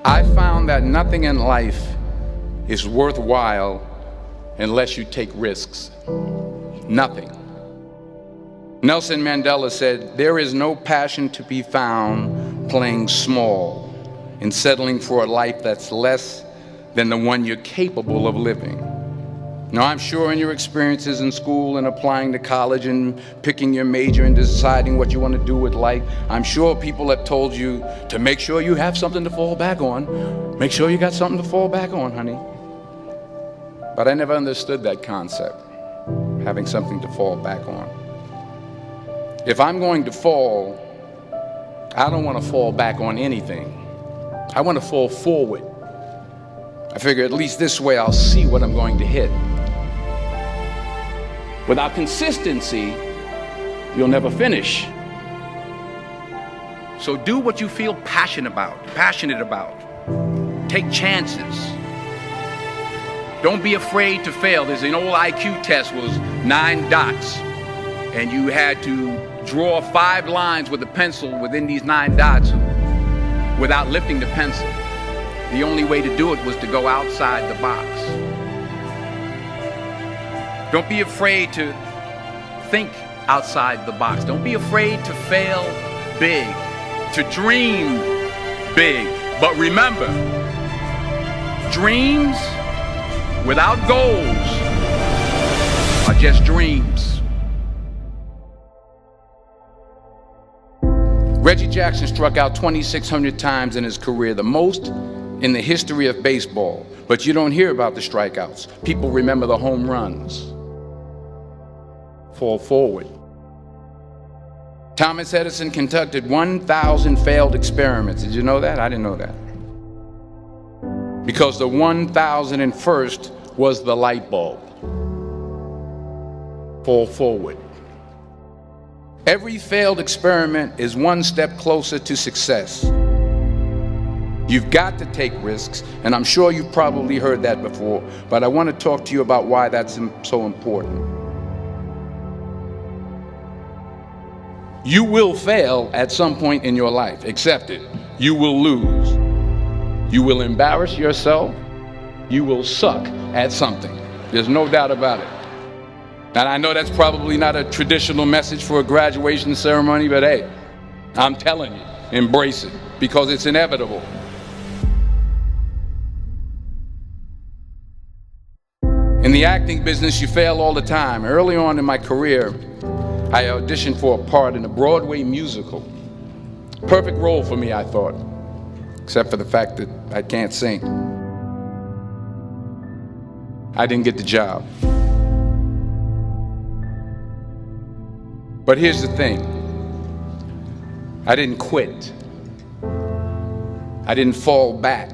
I found that nothing in life is worthwhile unless you take risks. Nothing. Nelson Mandela said, "There is no passion to be found playing small and settling for a life that's less than the one you're capable of living." Now, I'm sure in your experiences in school and applying to college and picking your major and deciding what you want to do with life, I'm sure people have told you to make sure you have something to fall back on. Make sure you got something to fall back on, honey. But I never understood that concept, having something to fall back on. If I'm going to fall, I don't want to fall back on anything. I want to fall forward. I figure at least this way I'll see what I'm going to hit. Without consistency, you'll never finish. So do what you feel passionate about. Take chances. Don't be afraid to fail. There's an old IQ test, was 9 dots, and you had to draw 5 lines with a pencil within these 9 dots without lifting the pencil. The only way to do it was to go outside the box. Don't be afraid to think outside the box. Don't be afraid to fail big, to dream big. But remember, dreams without goals are just dreams. Reggie Jackson struck out 2,600 times in his career, the most in the history of baseball. But you don't hear about the strikeouts. People remember the home runs. Fall forward. Thomas Edison conducted 1,000 failed experiments. Did you know that? I didn't know that. Because the 1,001st was the light bulb. Fall forward. Every failed experiment is one step closer to success. You've got to take risks, and I'm sure you've probably heard that before, but I want to talk to you about why that's so important. You will fail at some point in your life. Accept it. You will lose. You will embarrass yourself. You will suck at something. There's no doubt about it. And I know that's probably not a traditional message for a graduation ceremony, but hey, I'm telling you, embrace it, because it's inevitable. In the acting business, you fail all the time. Early on in my career, I auditioned for a part in a Broadway musical. Perfect role for me, I thought, except for the fact that I can't sing. I didn't get the job. But here's the thing. I didn't quit. I didn't fall back.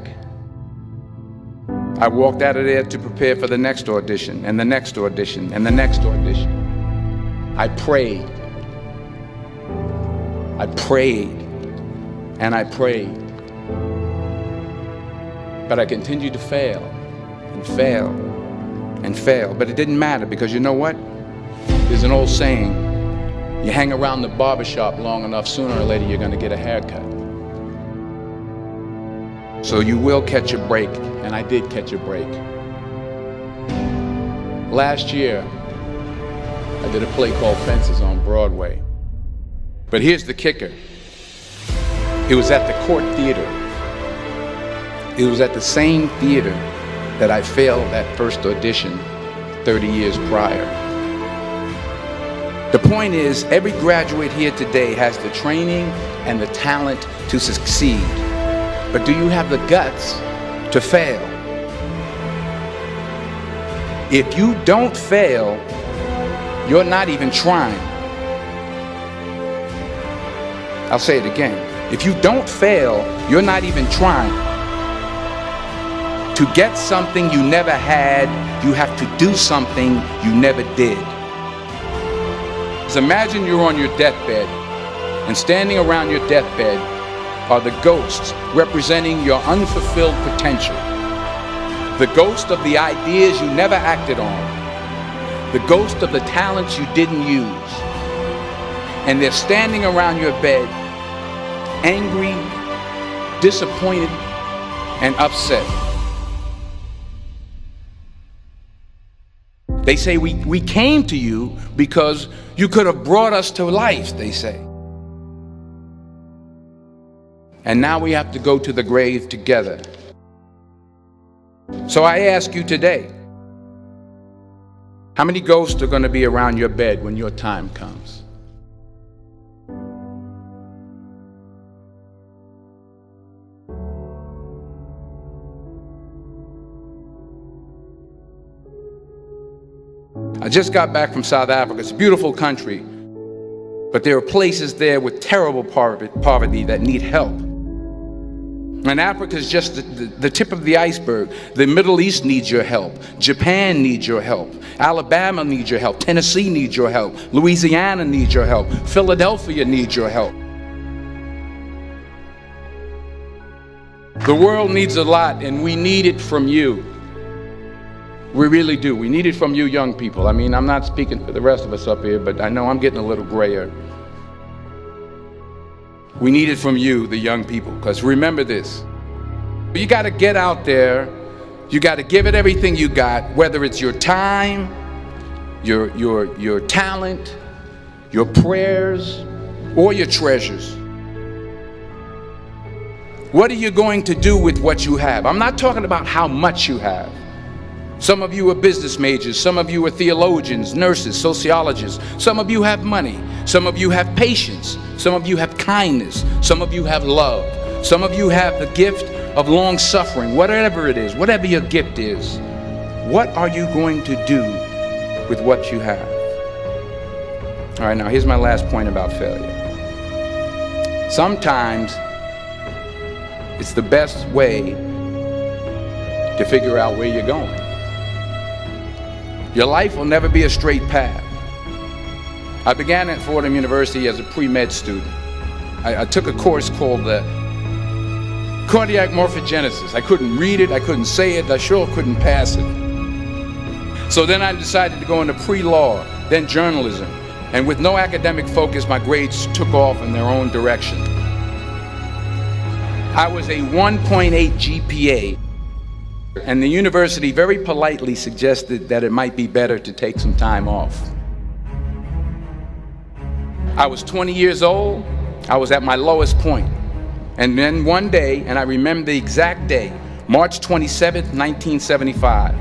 I walked out of there to prepare for the next audition, and the next audition, and the next audition. I prayed. I prayed. And I prayed. But I continued to fail, and fail, and fail. But it didn't matter, because you know what? There's an old saying, you hang around the barbershop long enough, sooner or later you're going to get a haircut. So you will catch a break, and I did catch a break. Last year, I did a play called Fences on Broadway. But here's the kicker. It was at the Court Theater. It was at the same theater that I failed that first audition 30 years prior. The point is, every graduate here today has the training and the talent to succeed. But do you have the guts to fail? If you don't fail, you're not even trying. I'll say it again. If you don't fail, you're not even trying. To get something you never had, you have to do something you never did. So imagine you're on your deathbed, and standing around your deathbed are the ghosts representing your unfulfilled potential. The ghost of the ideas you never acted on. The ghost of the talents you didn't use. And they're standing around your bed, angry, disappointed, and upset. They say we came to you because you could have brought us to life, they say. And now we have to go to the grave together. So I ask you today, how many ghosts are going to be around your bed when your time comes? I just got back from South Africa. It's a beautiful country, but there are places there with terrible poverty that need help. And Africa is just the tip of the iceberg. The Middle East needs your help. Japan needs your help. Alabama needs your help. Tennessee needs your help. Louisiana needs your help. Philadelphia needs your help. The world needs a lot, and we need it from you. We really do. We need it from you young people. I mean, I'm not speaking for the rest of us up here, but I know I'm getting a little grayer. We need it from you, the young people, because remember this. You got to get out there. You got to give it everything you got, whether it's your time, your talent, your prayers, or your treasures. What are you going to do with what you have? I'm not talking about how much you have. Some of you are business majors, some of you are theologians, nurses, sociologists, some of you have money, some of you have patience, some of you have kindness, some of you have love, some of you have the gift of long suffering, whatever it is, whatever your gift is. What are you going to do with what you have? All right, now here's my last point about failure. Sometimes it's the best way to figure out where you're going. Your life will never be a straight path. I began at Fordham University as a pre-med student. I took a course called cardiac morphogenesis. I couldn't read it, I couldn't say it, I sure couldn't pass it. So then I decided to go into pre-law, then journalism. And with no academic focus, my grades took off in their own direction. I was a 1.8 GPA. And the university very politely suggested that it might be better to take some time off. I was 20 years old. I was at my lowest point. And then one day, and I remember the exact day, March 27th, 1975,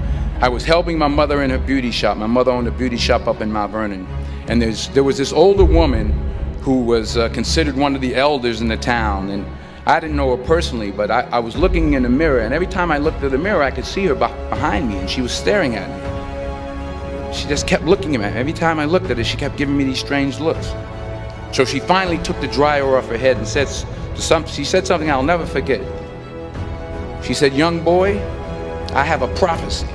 I was helping my mother in her beauty shop. My mother owned a beauty shop up in Mount Vernon. And there was this older woman who was considered one of the elders in the town. And I didn't know her personally, but I was looking in the mirror, and every time I looked at the mirror, I could see her behind me, and she was staring at me. She just kept looking at me. Every time I looked at her, she kept giving me these strange looks. So she finally took the dryer off her head and she said something I'll never forget. She said, "Young boy, I have a prophecy,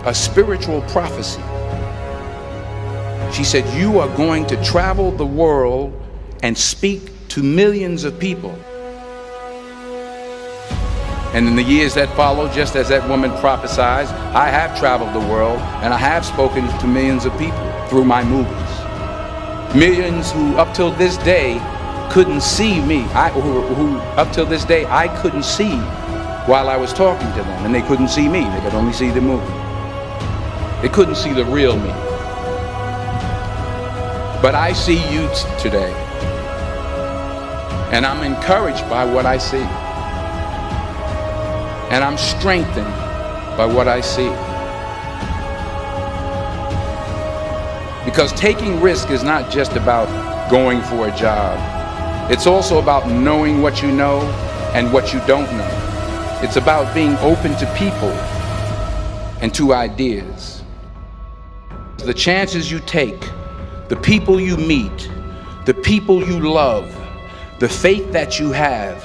a spiritual prophecy." She said, "You are going to travel the world and speak to millions of people." And in the years that followed, just as that woman prophesied, I have traveled the world and I have spoken to millions of people through my movies. Millions who up till this day couldn't see me, who up till this day I couldn't see while I was talking to them, and they couldn't see me, they could only see the movie. They couldn't see the real me. But I see you today, and I'm encouraged by what I see. And I'm strengthened by what I see. Because taking risk is not just about going for a job. It's also about knowing what you know and what you don't know. It's about being open to people and to ideas. The chances you take, the people you meet, the people you love, the faith that you have,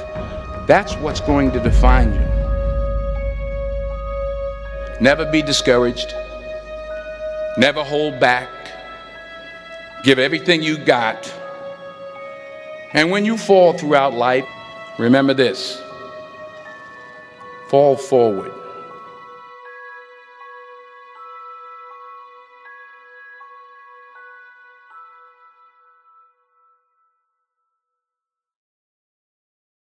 that's what's going to define you. Never be discouraged. Never hold back. Give everything you got. And when you fall throughout life, remember this: fall forward.